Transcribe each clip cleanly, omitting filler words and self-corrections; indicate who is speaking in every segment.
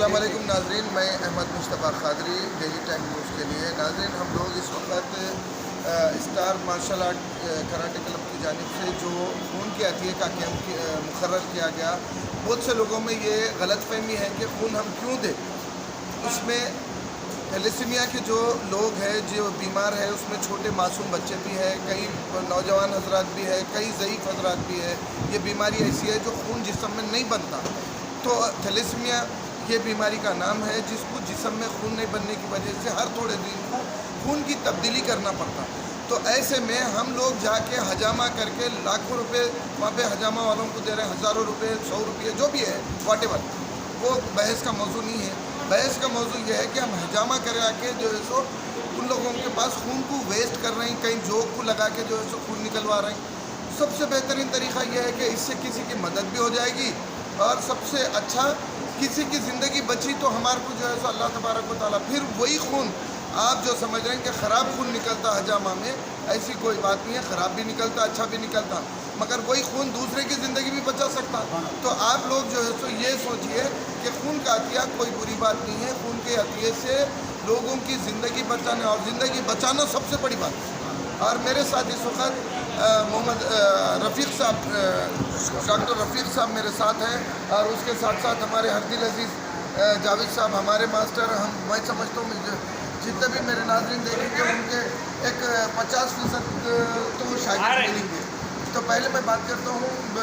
Speaker 1: السلام علیکم ناظرین، میں Ahmad Mustafa Qadri daily time news کے لیے۔ ناظرین، ہم لوگ اس وقت star martial art karate club کی جانب سے جو خون کے عطیے کا کیمپ مقرر کیا گیا، بہت سے لوگوں میں یہ غلط فہمی ہے کہ خون ہم کیوں دیں۔ اس میں تھیلیسیمیا کے جو لوگ ہیں جو بیمار ہے، اس میں چھوٹے معصوم بچے بھی ہیں، کئی نوجوان حضرات بھی ہیں، کئی ضعیف حضرات بھی ہیں۔ یہ بیماری ایسی ہے جو خون جسم میں نہیں بنتا۔ تو تھیلیسیمیا یہ بیماری کا نام ہے جس کو جسم میں خون نہیں بننے کی وجہ سے ہر تھوڑے دن کو خون کی تبدیلی کرنا پڑتا۔ تو ایسے میں ہم لوگ جا کے حجامہ کر کے لاکھوں روپے وہاں پہ حجامہ والوں کو دے رہے ہیں، ہزاروں روپے، 100 روپے، جو بھی ہے واٹ ایور، وہ بحث کا موضوع نہیں ہے۔ بحث کا موضوع یہ ہے کہ ہم حجامہ کرا کے جو ہے سو ان لوگوں کے پاس خون کو ویسٹ کر رہے ہیں، کہیں جوک کو لگا کے جو ہے سو خون نکلوا رہے ہیں۔ سب سے بہترین طریقہ یہ ہے کہ اس سے کسی کی مدد بھی ہو جائے گی، اور سب سے اچھا کسی کی زندگی بچی تو ہمارے کو جو ہے سو اللہ تبارک و تعالیٰ پھر وہی خون، آپ جو سمجھ رہے ہیں کہ خراب خون نکلتا حجامہ میں، ایسی کوئی بات نہیں ہے، خراب بھی نکلتا، اچھا بھی نکلتا، مگر وہی خون دوسرے کی زندگی بھی بچا سکتا۔ تو آپ لوگ جو ہے سو یہ سوچئے کہ خون کا عطیہ کوئی بری بات نہیں ہے، خون کے عطیے سے لوگوں کی زندگی بچانا، اور زندگی بچانا سب سے بڑی بات ہے۔ اور میرے ساتھ اس وقت محمد رفیق صاحب، ڈاکٹر رفیق صاحب میرے ساتھ ہیں، اور اس کے ساتھ ساتھ ہمارے ہردل عزیز جاوید صاحب ہمارے ماسٹر۔ میں سمجھتا ہوں جتنے بھی میرے ناظرین دیکھیں گے ان کے ایک 50% تو شاگرد ملیں گے۔ تو پہلے میں بات کرتا ہوں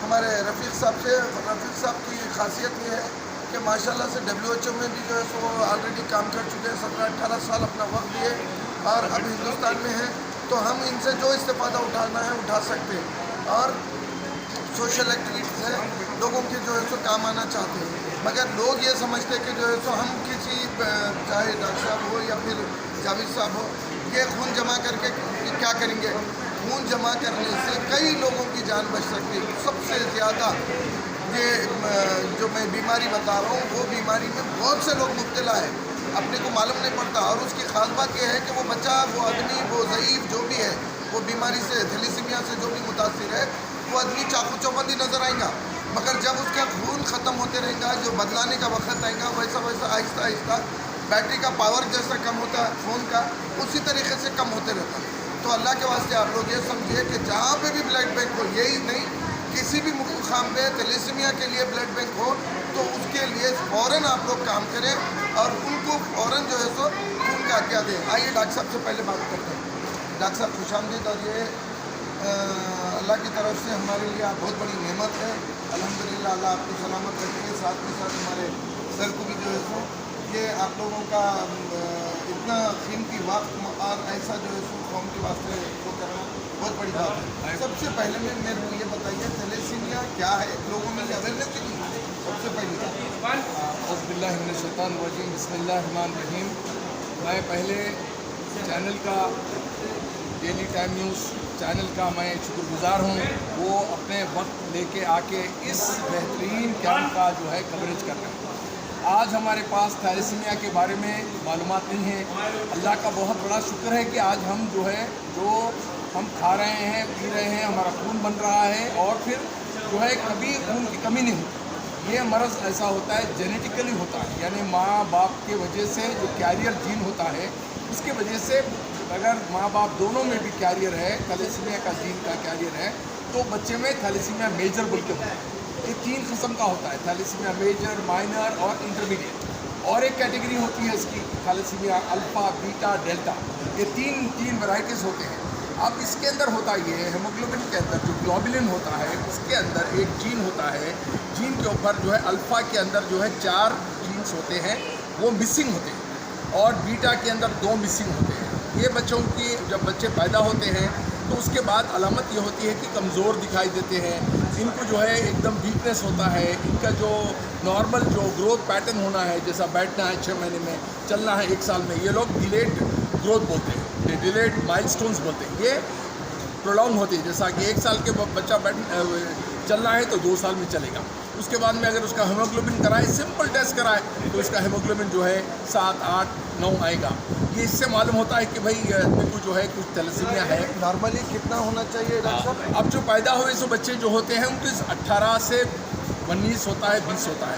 Speaker 1: ہمارے رفیق صاحب سے۔ رفیق صاحب کی خاصیت یہ ہے کہ ماشاءاللہ سے WHO میں بھی جو ہے سو آلریڈی کام کر چکے ہیں، 17-18 سال اپنا وقت دیے، اور اب ہندوستان میں ہیں، تو ہم ان سے جو استفادہ اٹھانا ہے اٹھا سکتے ہیں، اور سوشل ایکٹیویٹیز ہیں، لوگوں کے جو ہے سو کام آنا چاہتے ہیں۔ مگر لوگ یہ سمجھتے کہ جو ہے سو ہم کسی چاہے ڈاکٹر صاحب ہو یا پھر جاوید صاحب ہو، یہ خون جمع کر کے کیا کریں گے؟ خون جمع کرنے سے کئی لوگوں کی جان بچ سکتی ہے۔ سب سے زیادہ یہ جو میں بیماری بتا رہا ہوں، وہ بیماری میں بہت سے لوگ مبتلا ہے، اپنے کو معلوم نہیں پڑتا، اور اس کی خاص بات یہ ہے کہ وہ بچہ، وہ آدمی، وہ ضعیف جو بھی ہے، وہ بیماری سے، تھیلیسیمیا سے جو بھی متاثر ہے، وہ آدمی چاقو چوبندی نظر آئے گا، مگر جب اس کا خون ختم ہوتے رہے گا، جو بدلانے کا وقت آئے گا، ویسا ویسا آہستہ آہستہ بیٹری کا پاور جیسا کم ہوتا ہے فون کا، اسی طریقے سے کم ہوتے رہتا ہے۔ تو اللہ کے واسطے آپ لوگ یہ سمجھیے کہ جہاں پہ بھی بلڈ بینک ہو، یہی نہیں کسی بھی مقام پہ تھیلیسیمیا کے لیے بلڈ بینک ہو، تو اس کے لیے فوراً آپ لوگ کام کریں، اور ان کو فوراً جو ہے سو خون کا عطیہ دیں۔ آئیے ڈاکٹر صاحب سے پہلے بات کرتے ہیں۔ ڈاکٹر صاحب خوش آمدید، اور یہ اللہ کی طرف سے ہمارے لیے آپ بہت بڑی نعمت ہے۔ الحمدللہ اللہ آپ کو سلامت رکھے، ساتھ کے ساتھ ہمارے سر کو بھی جو ہے سو یہ آپ لوگوں کا اتنا قیمتی وقت اور ایسا جو ہے سو قوم کے واسطے وہ کرنا بہت بڑی بات ہے۔ سب سے پہلے میں میرے کو یہ بتائیے تھیلیسیمیا کیا ہے، لوگوں میں اویئرنیس کی سب سے پہلی بات۔
Speaker 2: اعوذ باللہ من الشیطان الرجیم، بسم اللہ الرحمن الرحیم۔ میں پہلے چینل کا، ڈیلی ٹائم نیوز چینل کا میں شکر گزار ہوں، وہ اپنے وقت لے کے آ کے اس بہترین کیمپ کا جو ہے کوریج کر رہے ہیں۔ آج ہمارے پاس تھیلیسیمیا کے بارے میں معلومات نہیں ہے۔ اللہ کا بہت بڑا شکر ہے کہ آج ہم جو ہے جو ہم کھا رہے ہیں، پی رہے ہیں، ہمارا خون بن رہا ہے، اور پھر جو ہے کبھی خون کی کمی نہیں ہوتی۔ یہ مرض ایسا ہوتا ہے، جینیٹیکلی ہوتا ہے، یعنی ماں باپ کے وجہ سے جو کیریئر جین ہوتا ہے، اس کے وجہ سے اگر ماں باپ دونوں میں بھی کیریئر ہے، تھیلیسیمیا کا جین کا کیریئر ہے، تو بچے میں تھیلیسیمیا میجر بول کے ہوتا ہے۔ یہ 3 قسم کا ہوتا ہے، تھیلیسیمیا میجر، مائنر اور انٹرمیڈیٹ، اور ایک کیٹیگری ہوتی ہے اس کی تھیلیسیمیا الفا، بیٹا، ڈیلٹا، یہ تین ورائٹیز ہوتے ہیں۔ اب اس کے اندر ہوتا یہ ہے، ہیموگلوبن کے اندر جو گلوبولن ہوتا ہے، اس کے اندر ایک جین ہوتا ہے، جین کے اوپر جو ہے الفا کے اندر جو ہے 4 جینز ہوتے ہیں، وہ مسنگ ہوتے ہیں، اور بیٹا کے اندر 2 مسنگ ہوتے ہیں۔ یہ بچوں کی جب بچے پیدا ہوتے ہیں تو اس کے بعد علامت یہ ہوتی ہے کہ کمزور دکھائی دیتے ہیں، ان کو جو ہے ایک دم ویکنیس ہوتا ہے، ان کا جو نارمل جو گروتھ پیٹرن ہونا ہے، جیسا بیٹھنا ہے 6 مہینے میں، چلنا ہے 1 سال میں، یہ لوگ ڈیلیڈ گروتھ بولتے ہیں، یہ ڈیلیڈ مائل سٹونز بولتے ہیں، یہ پرولونگ ہوتی ہے، جیسا کہ 1 سال کے بچہ چلنا ہے تو 2 سال میں چلے گا۔ اس کے بعد میں اگر اس کا ہیموگلوبن کرائے، سمپل ٹیسٹ کرائے، تو اس کا ہیموگلوبن جو ہے 7، 8، 9 آئے گا۔ یہ اس سے معلوم ہوتا ہے کہ بھائی آدمی کو جو ہے کچھ تھیلیسیمیا ہے۔
Speaker 1: نارملی کتنا ہونا چاہیے ڈاکٹر صاحب؟
Speaker 2: اب جو پیدا ہوئے سو بچے جو ہوتے ہیں ان کے 18 سے 19 ہوتا ہے، 20 ہوتا ہے۔